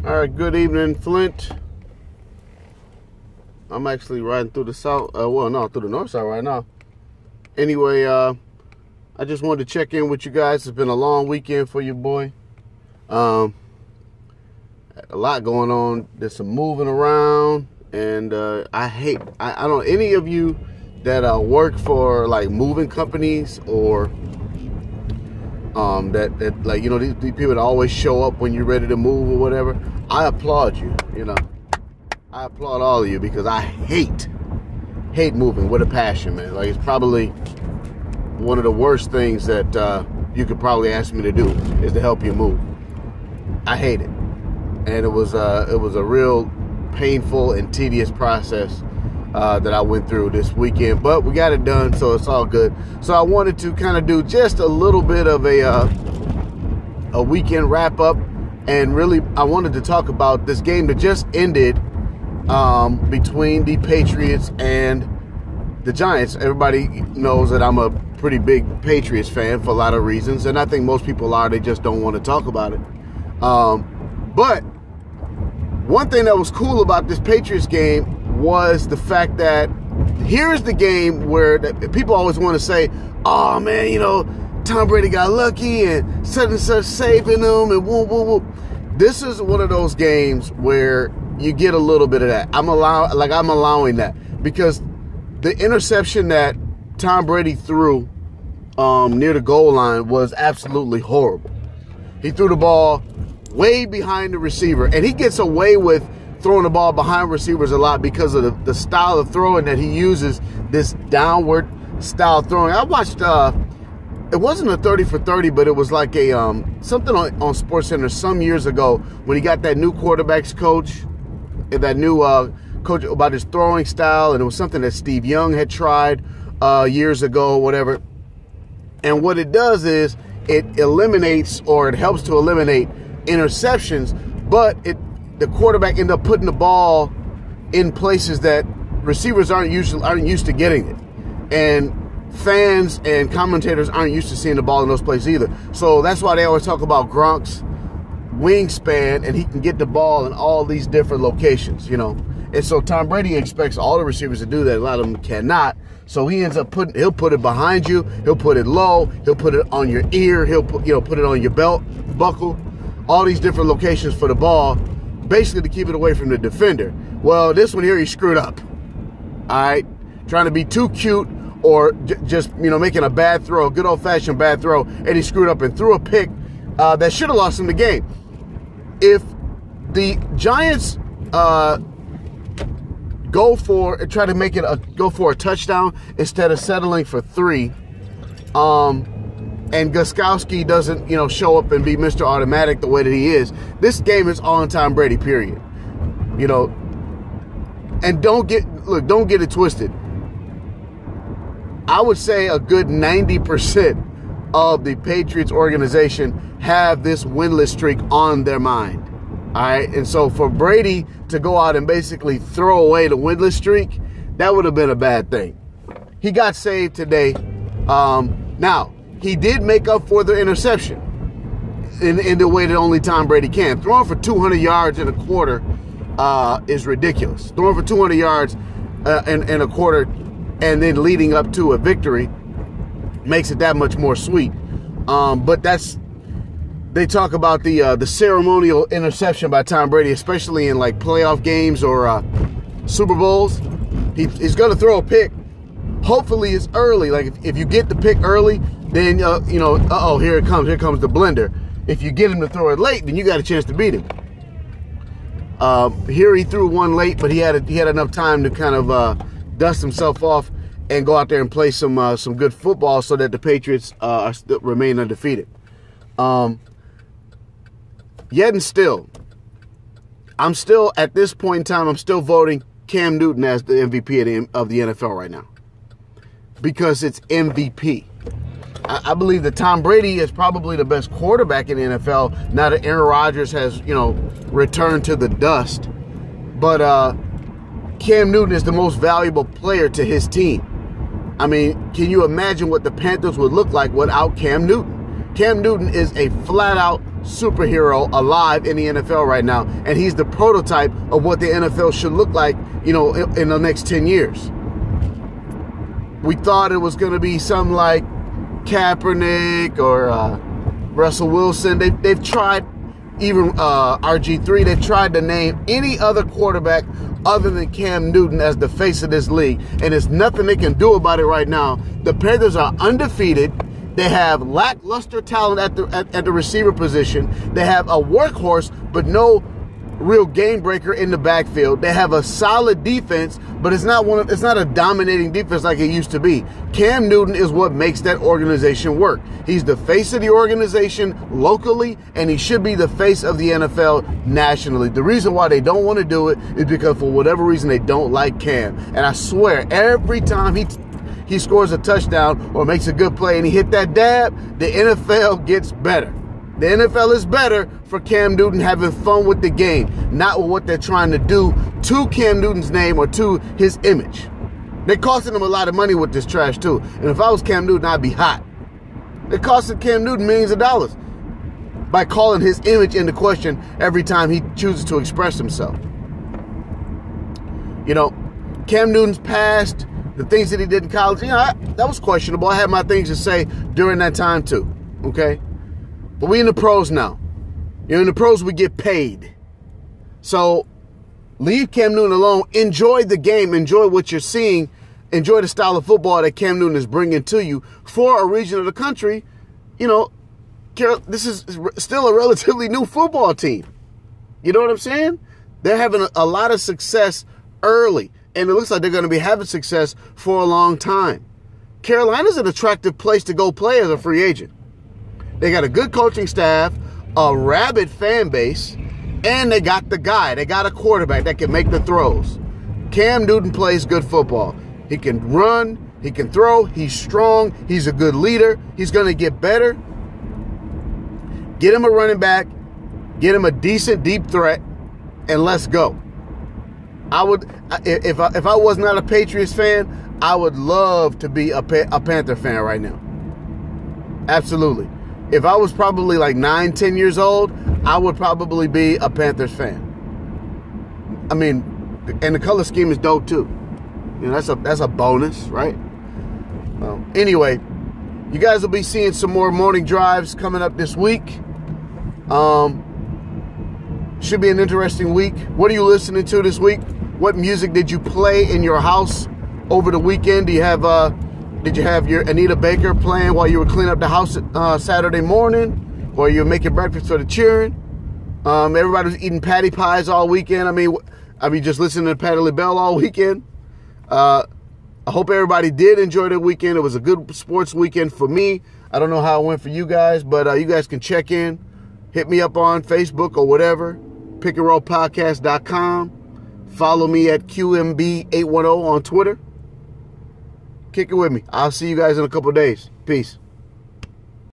All right, good evening, Flint. I'm actually riding through the south, through the north side right now. Anyway, I just wanted to check in with you guys. It's been a long weekend for your boy. A lot going on. There's some moving around, and I don't any of you that work for like moving companies or that like, you know, these people that always show up when you're ready to move or whatever. I applaud you. You know, I applaud all of you because I hate moving with a passion, man. Like, it's probably one of the worst things that you could probably ask me to do is to help you move. I hate it, and it was a real painful and tedious process that I went through this weekend, but we got it done, so it's all good. So I wanted to kind of do just a little bit of a weekend wrap up, and really I wanted to talk about this game that just ended between the Patriots and the Giants. Everybody knows that I'm a pretty big Patriots fan for a lot of reasons, and I think most people are. They just don't want to talk about it. But one thing that was cool about this Patriots game was the fact that here's the game where people always want to say, oh man, you know, Tom Brady got lucky and such saving them and woo, woo, woo. This is one of those games where you get a little bit of that. I'm allowing that because the interception that Tom Brady threw near the goal line was absolutely horrible. He threw the ball way behind the receiver, and he gets away with throwing the ball behind receivers a lot because of the style of throwing that he uses, this downward style throwing. I watched, it wasn't a 30 for 30, but it was like a something on SportsCenter some years ago when he got that new quarterbacks coach, and that new coach about his throwing style, and it was something that Steve Young had tried years ago, whatever. And what it does is it eliminates, or it helps to eliminate interceptions, but the quarterback ended up putting the ball in places that receivers aren't used to getting it, and fans and commentators aren't used to seeing the ball in those places either. So that's why they always talk about Gronk's wingspan, and he can get the ball in all these different locations, you know. And so Tom Brady expects all the receivers to do that. A lot of them cannot. So he ends up he'll put it behind you, he'll put it low, he'll put it on your ear, he'll put it on your belt buckle, all these different locations for the ball, basically to keep it away from the defender. Well, this one here, he screwed up. All right, trying to be too cute, or just, you know, making a bad throw, a good old-fashioned bad throw, and he screwed up and threw a pick that should have lost him the game. If the Giants go for a touchdown instead of settling for 3, and Gostkowski doesn't, you know, show up and be Mr. Automatic the way that he is, this game is on Tom Brady, period. You know, and don't get it twisted. I would say a good 90% of the Patriots organization have this winless streak on their mind. All right, and so for Brady to go out and basically throw away the winless streak, that would have been a bad thing. He got saved today. Now, he did make up for the interception in the way that only Tom Brady can. Throwing for 200 yards in a quarter is ridiculous. Throwing for 200 yards in a quarter and then leading up to a victory makes it that much more sweet. But they talk about the ceremonial interception by Tom Brady, especially in like playoff games or Super Bowls. He's going to throw a pick. Hopefully it's early. Like if you get the pick early, then you know, here it comes. Here comes the blender. If you get him to throw it late, then you got a chance to beat him. Here he threw one late, but he had enough time to kind of dust himself off and go out there and play some good football so that the Patriots remain undefeated. Yet and still, I'm still, at this point in time, I'm still voting Cam Newton as the MVP of the NFL right now. Because it's MVP. I believe that Tom Brady is probably the best quarterback in the NFL now that Aaron Rodgers has, you know, returned to the dust. But Cam Newton is the most valuable player to his team. I mean, can you imagine what the Panthers would look like without Cam Newton? Cam Newton is a flat-out superhero alive in the NFL right now, and he's the prototype of what the NFL should look like, in the next 10 years. We thought it was going to be something like Kaepernick or Russell Wilson. They've tried, even RG3, they've tried to name any other quarterback other than Cam Newton as the face of this league, and there's nothing they can do about it right now. The Panthers are undefeated. They have lackluster talent at the receiver position. They have a workhorse, but no real game breaker in the backfield. They have a solid defense, but it's not a dominating defense like it used to be. Cam Newton is what makes that organization work. He's the face of the organization locally, and he should be the face of the NFL nationally. The reason why they don't want to do it is because for whatever reason they don't like Cam. And I swear, every time he scores a touchdown or makes a good play and he hit that dab, the NFL gets better. The NFL is better for Cam Newton having fun with the game, not with what they're trying to do to Cam Newton's name or to his image. They're costing him a lot of money with this trash too. And if I was Cam Newton, I'd be hot. They're costing Cam Newton millions of dollars by calling his image into question every time he chooses to express himself. Cam Newton's past, the things that he did in college, that was questionable. I had my things to say during that time too, okay? But we in the pros now. In the pros, we get paid. So leave Cam Newton alone. Enjoy the game. Enjoy what you're seeing. Enjoy the style of football that Cam Newton is bringing to you for a region of the country. This is still a relatively new football team. You know what I'm saying? They're having a lot of success early, and it looks like they're going to be having success for a long time. Carolina's an attractive place to go play as a free agent. They got a good coaching staff, a rabid fan base, and they got the guy. They got a quarterback that can make the throws. Cam Newton plays good football. He can run. He can throw. He's strong. He's a good leader. He's going to get better. Get him a running back. Get him a decent deep threat, and let's go. I would, if I was not a Patriots fan, I would love to be a Panther fan right now. Absolutely. If I was probably like 9, 10 years old, I would probably be a Panthers fan. I mean, and the color scheme is dope too. That's a bonus, right? Anyway, you guys will be seeing some more morning drives coming up this week. Should be an interesting week. What are you listening to this week? What music did you play in your house over the weekend? Did you have your Anita Baker playing while you were cleaning up the house Saturday morning? Or you were making breakfast for the children? Everybody was eating patty pies all weekend. I mean, just listening to Patti LaBelle all weekend. I hope everybody did enjoy their weekend. It was a good sports weekend for me. I don't know how it went for you guys, but you guys can check in. Hit me up on Facebook or whatever. pickandrollpodcast.com. Follow me at QMB810 on Twitter. Kick it with me. I'll see you guys in a couple of days. Peace.